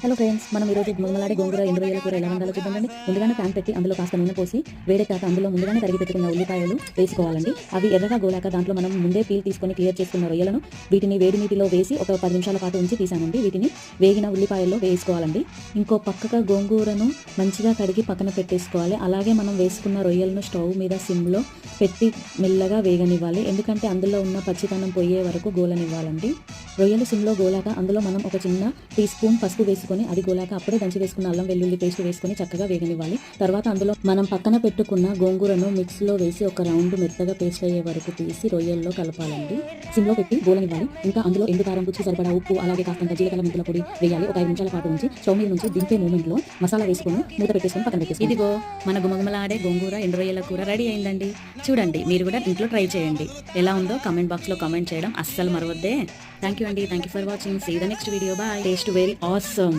Hello friends, మనం ఈరోజు గుమ్మలాడి గోంగూర ఎండు రొయ్యల కూర ఎలా వండాలో చూద్దామండి. ముందుగానే ప్యాన్ పెట్టి అందులో కాస్త నూనె పోసి వేడెక్కాక అందులో ముందుగానే తరిగి పెట్టుకున్న ఉల్లిపాయలు వేసుకోవాలండి. అవి ఎర్రగా గోలాక దాంట్లో మనం ముందే పీల్ తీసుకొని క్లియర్ చేసుకున్న రొయ్యలను వీటిని వేడి నీటిలో వేసి ఒక 10 నిమిషాల పాటు ఉంచి తీసానండి. వీటిని వేగిన ఉల్లిపాయల్లో వేసుకోవాలండి. ఇంకో పక్కగా గోంగూరను మంచిగా కడిగి పక్కన పెట్టేసుకోవాలి. అలాగే మనం వేసుకున్న రొయ్యలను స్టవ్ మీద సిమ్లో పెట్టి మెల్లగా వేగనివ్వాలి. ఎందుకంటే అందులో ఉన్న పచ్చితనం పోయే వరకు గోలనివ్వాలండి. రొయ్యలు సిమ్లో గోలాక అందులో మనం ఒక చిన్న టీ స్పూన్ పసుపు వేసుకొని అది గోలాక అప్పుడే దంచి వేసుకున్న అల్లం వెల్లుల్లి పేస్ట్ వేసుకొని చక్కగా వేగనివ్వాలి. తర్వాత అందులో మనం పక్కన పెట్టుకున్న గోంగూరను మిక్స్లో వేసి ఒక రౌండ్ మెత్తగా పేస్ట్ అయ్యే వరకు తీసి రొయ్యల్లో కలపాలండి. సిమ్లో పెట్టి గోలనివ్వాలి. ఇంకా అందులో ఎండు కారం, రుచి సరిపడా ఉప్పు, అలాగే కాస్తంత జీలకర్ర మెంతుల పొడి వేయాలి. ఒక 5 నిమిషాల పాటు ఉంచి స్టవ్ మీద నుంచి దింపే మూమెంట్లో మసాలా వేసుకొని మూత పెట్టేసుకొని పక్కన పెట్టేసి ఇదిగో మన గుమగుమలాడే గోంగూర ఎండు రొయ్యల కూర రెడీ అయిందండి. చూడండి, మీరు కూడా ఇంట్లో ట్రై చేయండి. ఎలా ఉందో కామెంట్ బాక్స్లో కామెంట్ చేయడం అస్సలు మరవద్దే. థ్యాంక్ యూ అండి. Thank you for watching. See the next video. Bye. Taste very awesome.